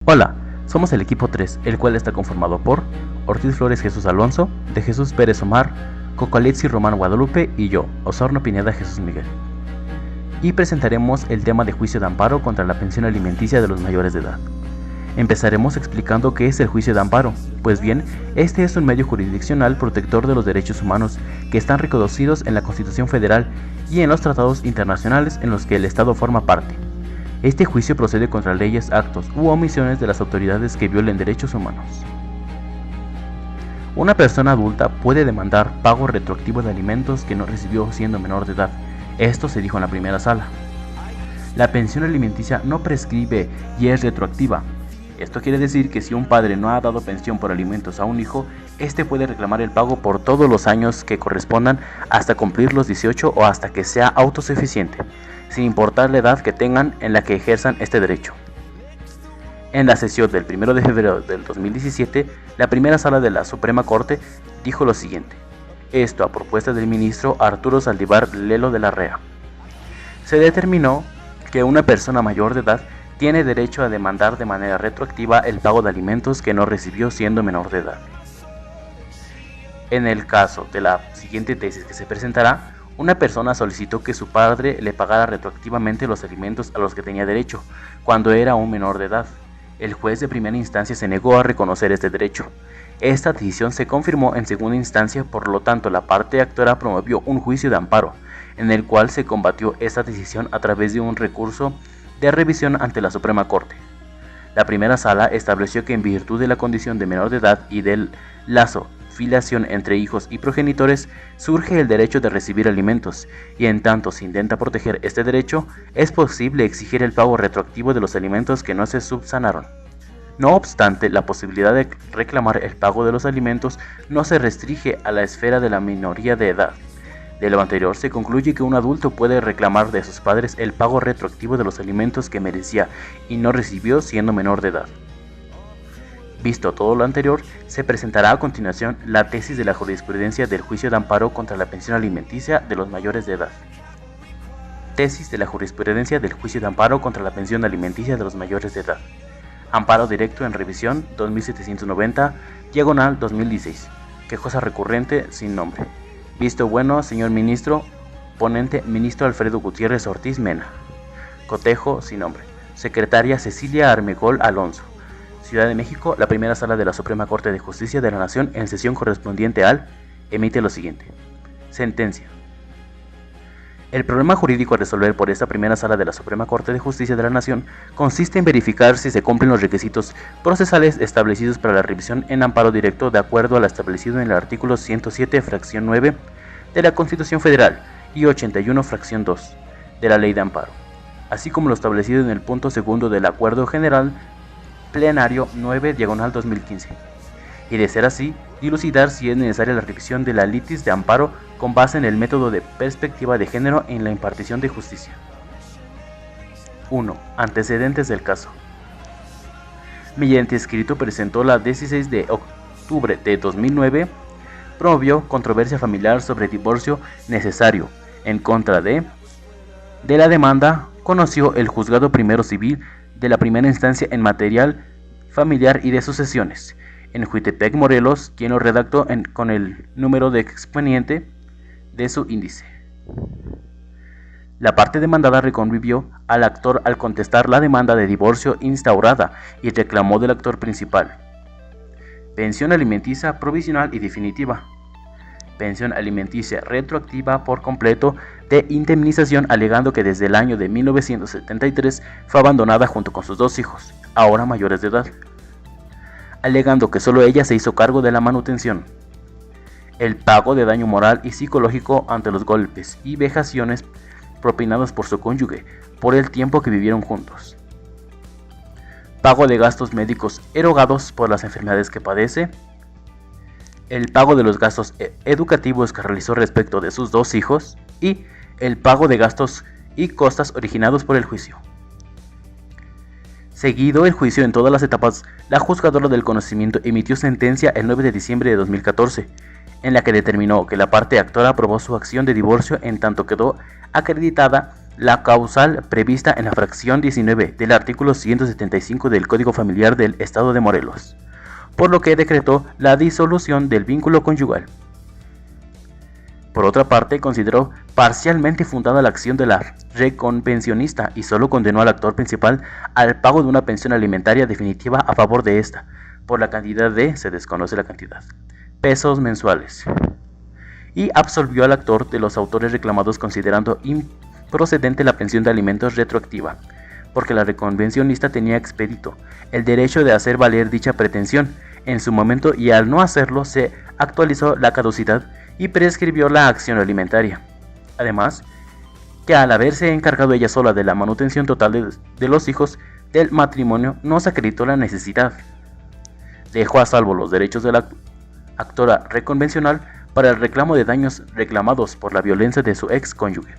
Hola, somos el equipo 3, el cual está conformado por Ortiz Flores Jesús Alonso, de Jesús Pérez Omar, Cocolietzi Román Guadalupe y yo, Osorno Pineda Jesús Miguel. Y presentaremos el tema de juicio de amparo contra la pensión alimenticia de los mayores de edad. Empezaremos explicando qué es el juicio de amparo. Pues bien, este es un medio jurisdiccional protector de los derechos humanos que están reconocidos en la Constitución Federal y en los tratados internacionales en los que el Estado forma parte. Este juicio procede contra leyes, actos u omisiones de las autoridades que violen derechos humanos. Una persona adulta puede demandar pago retroactivo de alimentos que no recibió siendo menor de edad. Esto se dijo en la primera sala. La pensión alimenticia no prescribe y es retroactiva. Esto quiere decir que si un padre no ha dado pensión por alimentos a un hijo, este puede reclamar el pago por todos los años que correspondan hasta cumplir los 18 o hasta que sea autosuficiente, sin importar la edad que tengan en la que ejerzan este derecho. En la sesión del 1 de febrero del 2017, la primera sala de la Suprema Corte dijo lo siguiente: esto a propuesta del ministro Arturo Saldívar Lelo de la Rea. Se determinó que una persona mayor de edad tiene derecho a demandar de manera retroactiva el pago de alimentos que no recibió siendo menor de edad. En el caso de la siguiente tesis que se presentará, una persona solicitó que su padre le pagara retroactivamente los alimentos a los que tenía derecho cuando era un menor de edad. El juez de primera instancia se negó a reconocer este derecho. Esta decisión se confirmó en segunda instancia, por lo tanto la parte actora promovió un juicio de amparo, en el cual se combatió esta decisión a través de un recurso de revisión ante la Suprema Corte. La primera sala estableció que en virtud de la condición de menor de edad y del lazo filiación entre hijos y progenitores, surge el derecho de recibir alimentos, y en tanto se intenta proteger este derecho, es posible exigir el pago retroactivo de los alimentos que no se subsanaron. No obstante, la posibilidad de reclamar el pago de los alimentos no se restringe a la esfera de la minoría de edad. De lo anterior se concluye que un adulto puede reclamar de sus padres el pago retroactivo de los alimentos que merecía y no recibió siendo menor de edad. Visto todo lo anterior, se presentará a continuación la tesis de la jurisprudencia del juicio de amparo contra la pensión alimenticia de los mayores de edad. Tesis de la jurisprudencia del juicio de amparo contra la pensión alimenticia de los mayores de edad. Amparo directo en revisión 2790, diagonal 2016. Quejosa recurrente sin nombre. Visto bueno, señor ministro. Ponente, ministro Alfredo Gutiérrez Ortiz Mena. Cotejo sin nombre. Secretaria Cecilia Armengol Alonso. Ciudad de México, la primera sala de la Suprema Corte de Justicia de la Nación, en sesión correspondiente al, emite lo siguiente. Sentencia. El problema jurídico a resolver por esta primera sala de la Suprema Corte de Justicia de la Nación consiste en verificar si se cumplen los requisitos procesales establecidos para la revisión en amparo directo de acuerdo a lo establecido en el artículo 107, fracción 9 de la Constitución Federal y 81, fracción 2 de la Ley de Amparo, así como lo establecido en el punto segundo del Acuerdo General Plenario 9, diagonal 2015, y de ser así, dilucidar si es necesaria la revisión de la litis de amparo con base en el método de perspectiva de género en la impartición de justicia. 1. Antecedentes del caso. Mediante escrito presentó la 16 de octubre de 2009, promovió controversia familiar sobre divorcio necesario en contra de la demanda, conoció el Juzgado Primero Civil de la primera instancia en material familiar y de sucesiones, en Juitepec, Morelos, quien lo redactó con el número de expediente de su índice. La parte demandada reconvivió al actor al contestar la demanda de divorcio instaurada y reclamó del actor principal pensión alimenticia provisional y definitiva, pensión alimenticia retroactiva por completo de indemnización, alegando que desde el año de 1973 fue abandonada junto con sus dos hijos, ahora mayores de edad, alegando que solo ella se hizo cargo de la manutención, el pago de daño moral y psicológico ante los golpes y vejaciones propinados por su cónyuge por el tiempo que vivieron juntos, pago de gastos médicos erogados por las enfermedades que padece, el pago de los gastos educativos que realizó respecto de sus dos hijos y el pago de gastos y costas originados por el juicio. Seguido el juicio en todas las etapas, la juzgadora del conocimiento emitió sentencia el 9 de diciembre de 2014, en la que determinó que la parte actora aprobó su acción de divorcio en tanto quedó acreditada la causal prevista en la fracción 19 del artículo 175 del Código Familiar del Estado de Morelos, por lo que decretó la disolución del vínculo conyugal. Por otra parte, consideró parcialmente fundada la acción de la reconvencionista y solo condenó al actor principal al pago de una pensión alimentaria definitiva a favor de esta, por la cantidad de, se desconoce la cantidad, pesos mensuales, y absolvió al actor de los autores reclamados considerando improcedente la pensión de alimentos retroactiva, porque la reconvencionista tenía expedito el derecho de hacer valer dicha pretensión en su momento y al no hacerlo se actualizó la caducidad y prescribió la acción alimentaria. Además, que al haberse encargado ella sola de la manutención total de los hijos del matrimonio no se acreditó la necesidad. Dejó a salvo los derechos de la actora reconvencional para el reclamo de daños reclamados por la violencia de su ex cónyuge.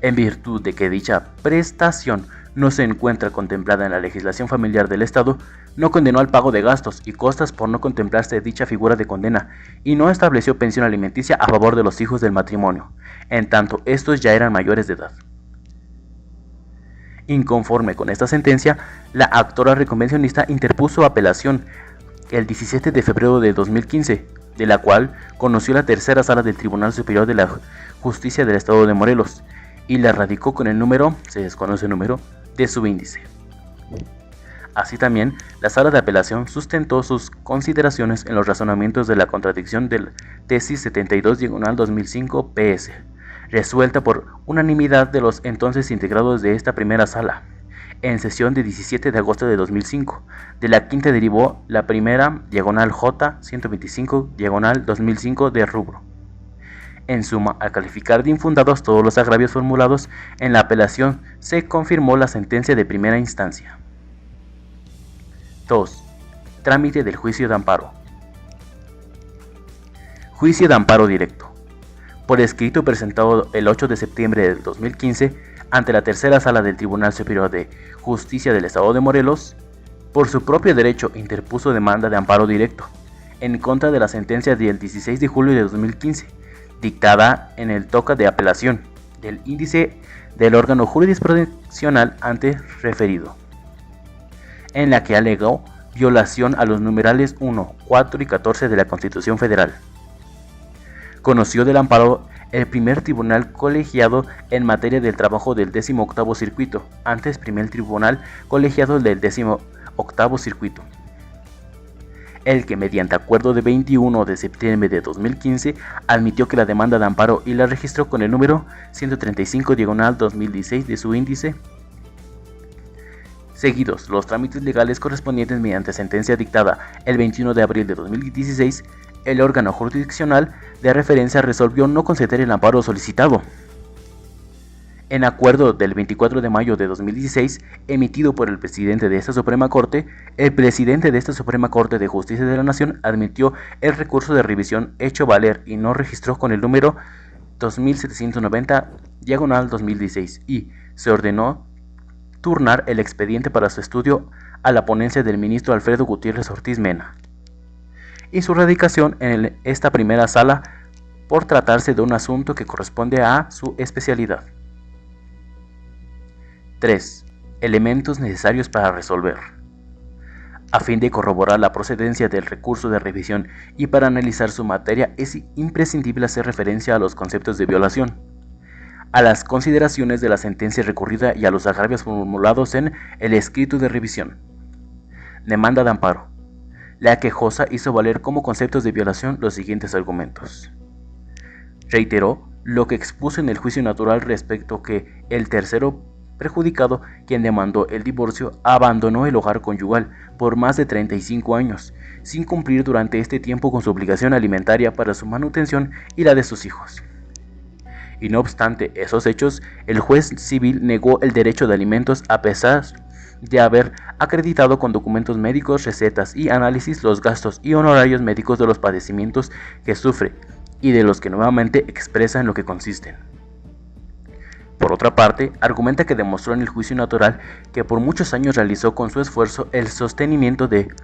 En virtud de que dicha prestación no se encuentra contemplada en la legislación familiar del Estado, no condenó al pago de gastos y costas por no contemplarse dicha figura de condena y no estableció pensión alimenticia a favor de los hijos del matrimonio, en tanto estos ya eran mayores de edad. Inconforme con esta sentencia, la actora reconvencionista interpuso apelación el 17 de febrero de 2015, de la cual conoció la tercera sala del Tribunal Superior de la Justicia del Estado de Morelos, y la radicó con el número, se desconoce el número, de su índice. Así también, la sala de apelación sustentó sus consideraciones en los razonamientos de la contradicción del tesis 72/2005 PS, resuelta por unanimidad de los entonces integrados de esta primera sala, en sesión de 17 de agosto de 2005. De la quinta derivó la primera J 125/2005 de rubro. En suma, al calificar de infundados todos los agravios formulados en la apelación, se confirmó la sentencia de primera instancia. 2. Trámite del juicio de amparo. Juicio de amparo directo. Por escrito presentado el 8 de septiembre del 2015 ante la tercera sala del Tribunal Superior de Justicia del Estado de Morelos, por su propio derecho interpuso demanda de amparo directo en contra de la sentencia del 16 de julio de 2015, dictada en el toca de apelación del índice del órgano jurisdiccional antes referido, en la que alegó violación a los numerales 1, 4 y 14 de la Constitución Federal. Conoció del amparo el primer tribunal colegiado en materia del trabajo del 18º Circuito, antes primer tribunal colegiado del 18º Circuito, el que mediante acuerdo de 21 de septiembre de 2015 admitió que la demanda de amparo y la registró con el número 135/2016 de su índice. Seguidos los trámites legales correspondientes mediante sentencia dictada el 21 de abril de 2016, el órgano jurisdiccional de referencia resolvió no conceder el amparo solicitado. En acuerdo del 24 de mayo de 2016, emitido por el presidente de esta Suprema Corte, el presidente de esta Suprema Corte de Justicia de la Nación admitió el recurso de revisión hecho valer y no registró con el número 2790/2016 y se ordenó turnar el expediente para su estudio a la ponencia del ministro Alfredo Gutiérrez Ortiz Mena y su radicación en esta primera sala por tratarse de un asunto que corresponde a su especialidad. 3. Elementos necesarios para resolver. A fin de corroborar la procedencia del recurso de revisión y para analizar su materia es imprescindible hacer referencia a los conceptos de violación, a las consideraciones de la sentencia recurrida y a los agravios formulados en el escrito de revisión. Demanda de amparo. La quejosa hizo valer como conceptos de violación los siguientes argumentos. Reiteró lo que expuso en el juicio natural respecto que el tercero perjudicado, quien demandó el divorcio, abandonó el hogar conyugal por más de 35 años, sin cumplir durante este tiempo con su obligación alimentaria para su manutención y la de sus hijos. Y no obstante esos hechos, el juez civil negó el derecho de alimentos a pesar de haber acreditado con documentos médicos, recetas y análisis los gastos y honorarios médicos de los padecimientos que sufre y de los que nuevamente expresa en lo que consisten. Por otra parte, argumenta que demostró en el juicio natural que por muchos años realizó con su esfuerzo el sostenimiento de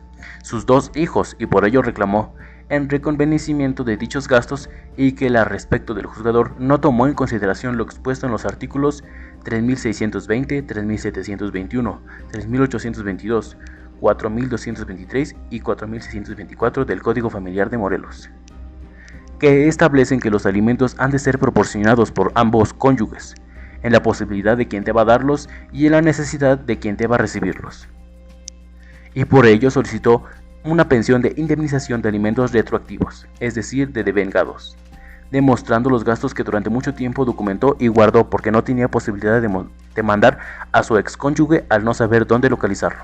sus 2 hijos y por ello reclamó en reconvenecimiento de dichos gastos y que la respecto del juzgador no tomó en consideración lo expuesto en los artículos 3620, 3721, 3822, 4223 y 4624 del Código Familiar de Morelos, que establecen que los alimentos han de ser proporcionados por ambos cónyuges, en la posibilidad de quien deba darlos y en la necesidad de quien deba recibirlos. Y por ello solicitó una pensión de indemnización de alimentos retroactivos, es decir, de devengados, demostrando los gastos que durante mucho tiempo documentó y guardó porque no tenía posibilidad de demandar a su excónyuge al no saber dónde localizarlo.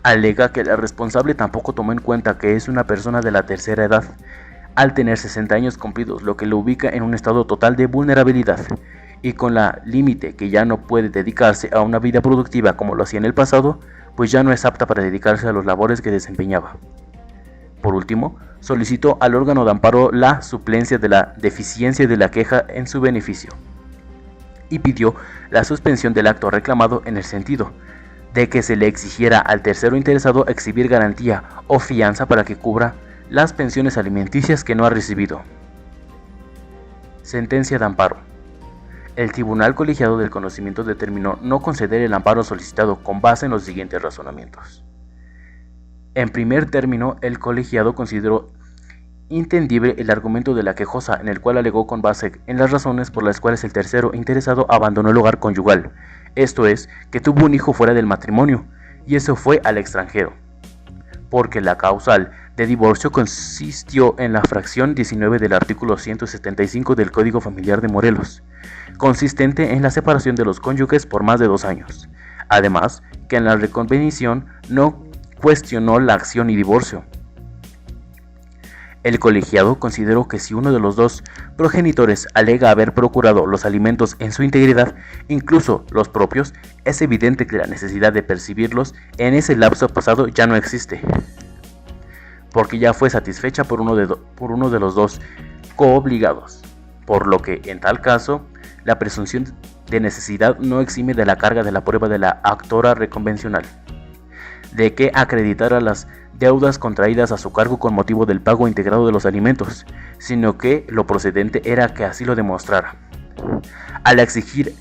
Alega que la responsable tampoco tomó en cuenta que es una persona de la tercera edad, al tener 60 años cumplidos, lo que lo ubica en un estado total de vulnerabilidad, y con la límite que ya no puede dedicarse a una vida productiva como lo hacía en el pasado, pues ya no es apta para dedicarse a las labores que desempeñaba. Por último, solicitó al órgano de amparo la suplencia de la deficiencia de la queja en su beneficio y pidió la suspensión del acto reclamado en el sentido de que se le exigiera al tercero interesado exhibir garantía o fianza para que cubra las pensiones alimenticias que no ha recibido. Sentencia de amparo. El Tribunal Colegiado del Conocimiento determinó no conceder el amparo solicitado con base en los siguientes razonamientos. En primer término, el colegiado consideró entendible el argumento de la quejosa, en el cual alegó con base en las razones por las cuales el tercero interesado abandonó el hogar conyugal, esto es, que tuvo un hijo fuera del matrimonio, y eso fue al extranjero, porque la causal de divorcio consistió en la fracción 19 del artículo 175 del Código Familiar de Morelos, consistente en la separación de los cónyuges por más de 2 años. Además, que en la reconvenición no cuestionó la acción y divorcio. El colegiado consideró que si uno de los dos progenitores alega haber procurado los alimentos en su integridad, incluso los propios, es evidente que la necesidad de percibirlos en ese lapso pasado ya no existe, porque ya fue satisfecha por uno de los dos coobligados, por lo que, en tal caso, la presunción de necesidad no exime de la carga de la prueba de la actora reconvencional, de que acreditara las deudas contraídas a su cargo con motivo del pago integrado de los alimentos, sino que lo procedente era que así lo demostrara. Al exigir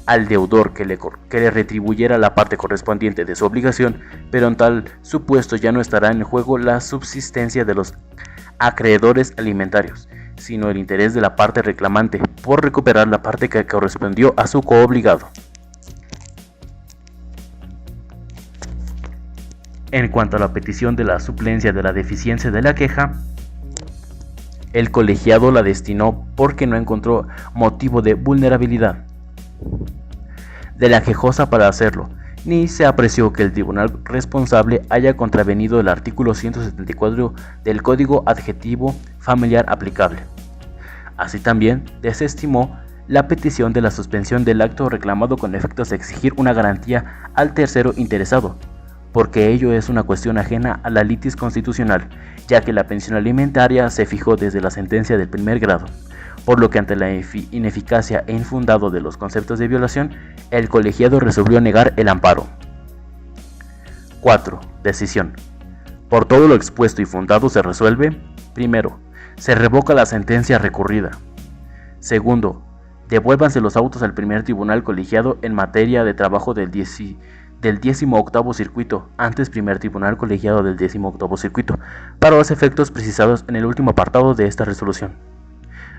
al deudor que le retribuyera la parte correspondiente de su obligación, pero en tal supuesto ya no estará en juego la subsistencia de los acreedores alimentarios, sino el interés de la parte reclamante por recuperar la parte que correspondió a su coobligado. En cuanto a la petición de la suplencia de la deficiencia de la queja, el colegiado la destinó porque no encontró motivo de vulnerabilidad de la quejosa para hacerlo, ni se apreció que el tribunal responsable haya contravenido el artículo 174 del Código Adjetivo Familiar aplicable. Así también desestimó la petición de la suspensión del acto reclamado con efectos de exigir una garantía al tercero interesado, porque ello es una cuestión ajena a la litis constitucional, ya que la pensión alimentaria se fijó desde la sentencia del primer grado, por lo que ante la ineficacia e infundado de los conceptos de violación, el colegiado resolvió negar el amparo. 4. Decisión. Por todo lo expuesto y fundado se resuelve: primero, se revoca la sentencia recurrida. Segundo, devuélvanse los autos al primer tribunal colegiado en materia de trabajo del 18º circuito, antes primer tribunal colegiado del 18º circuito, para los efectos precisados en el último apartado de esta resolución.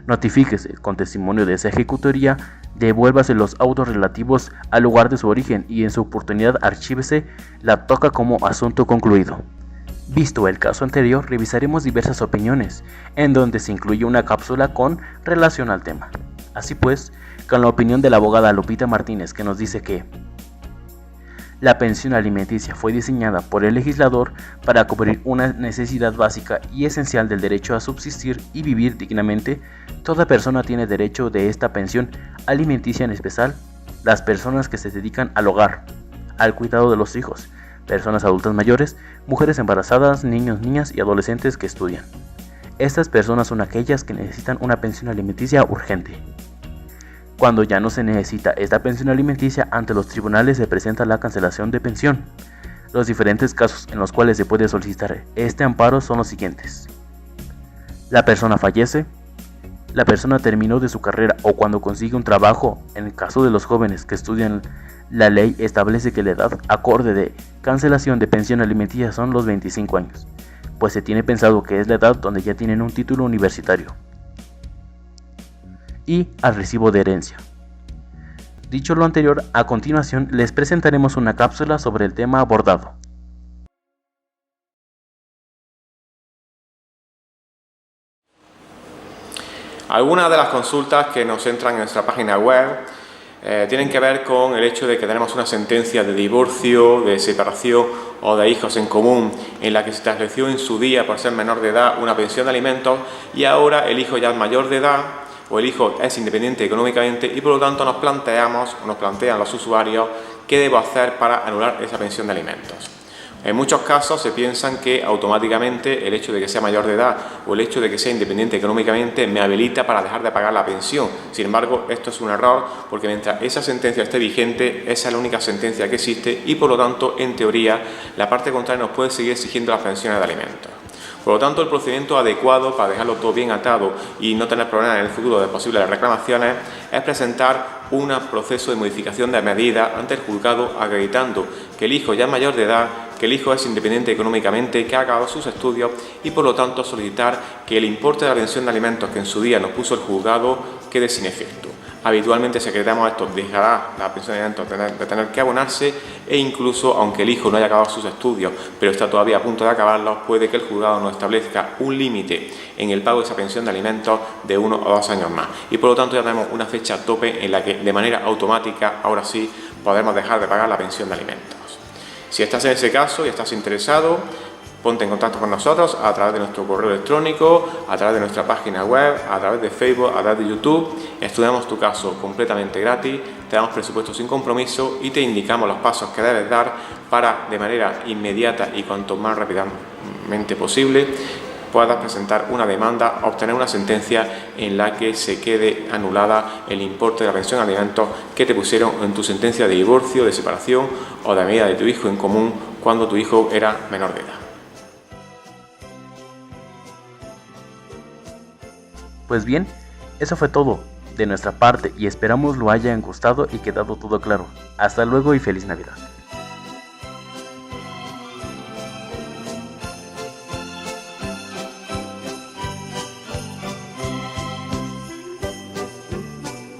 Notifíquese, con testimonio de esa ejecutoría, devuélvase los autos relativos al lugar de su origen y en su oportunidad archívese la toca como asunto concluido. Visto el caso anterior, revisaremos diversas opiniones, en donde se incluye una cápsula con relación al tema. Así pues, con la opinión de la abogada Lupita Martínez, que nos dice que la pensión alimenticia fue diseñada por el legislador para cubrir una necesidad básica y esencial del derecho a subsistir y vivir dignamente. Toda persona tiene derecho de esta pensión alimenticia, en especial las personas que se dedican al hogar, al cuidado de los hijos, personas adultas mayores, mujeres embarazadas, niños, niñas y adolescentes que estudian. Estas personas son aquellas que necesitan una pensión alimenticia urgente. Cuando ya no se necesita esta pensión alimenticia, ante los tribunales se presenta la cancelación de pensión. Los diferentes casos en los cuales se puede solicitar este amparo son los siguientes. la persona fallece, la persona terminó de su carrera o cuando consigue un trabajo. En el caso de los jóvenes que estudian, la ley establece que la edad acorde de cancelación de pensión alimenticia son los 25 años, pues se tiene pensado que es la edad donde ya tienen un título universitario. Y al recibo de herencia. Dicho lo anterior, a continuación les presentaremos una cápsula sobre el tema abordado. Algunas de las consultas que nos entran en nuestra página web tienen que ver con el hecho de que tenemos una sentencia de divorcio, de separación o de hijos en común en la que se estableció en su día, por ser menor de edad, una pensión de alimentos y ahora el hijo ya es mayor de edad o el hijo es independiente económicamente y por lo tanto nos plantean los usuarios qué debo hacer para anular esa pensión de alimentos. En muchos casos se piensan que automáticamente el hecho de que sea mayor de edad o el hecho de que sea independiente económicamente me habilita para dejar de pagar la pensión. Sin embargo, esto es un error porque mientras esa sentencia esté vigente, esa es la única sentencia que existe y por lo tanto, en teoría, la parte contraria nos puede seguir exigiendo las pensiones de alimentos. Por lo tanto, el procedimiento adecuado para dejarlo todo bien atado y no tener problemas en el futuro de posibles reclamaciones es presentar un proceso de modificación de medidas ante el juzgado acreditando que el hijo ya es mayor de edad, que el hijo es independiente económicamente, que ha acabado sus estudios y por lo tanto solicitar que el importe de la pensión de alimentos que en su día nos puso el juzgado quede sin efecto. Habitualmente si acreditamos esto dejará la pensión de alimentos de tener que abonarse e incluso aunque el hijo no haya acabado sus estudios pero está todavía a punto de acabarlos, puede que el juzgado nos establezca un límite en el pago de esa pensión de alimentos de 1 o 2 años más y por lo tanto ya tenemos una fecha tope en la que de manera automática ahora sí podemos dejar de pagar la pensión de alimentos. Si estás en ese caso y estás interesado, ponte en contacto con nosotros a través de nuestro correo electrónico, a través de nuestra página web, a través de Facebook, a través de YouTube. Estudiamos tu caso completamente gratis, te damos presupuesto sin compromiso y te indicamos los pasos que debes dar para de manera inmediata y cuanto más rápidamente posible puedas presentar una demanda, obtener una sentencia en la que se quede anulada el importe de la pensión de alimentos que te pusieron en tu sentencia de divorcio, de separación o de medida de tu hijo en común cuando tu hijo era menor de edad. Pues bien, eso fue todo de nuestra parte y esperamos lo hayan gustado y quedado todo claro. Hasta luego y feliz Navidad.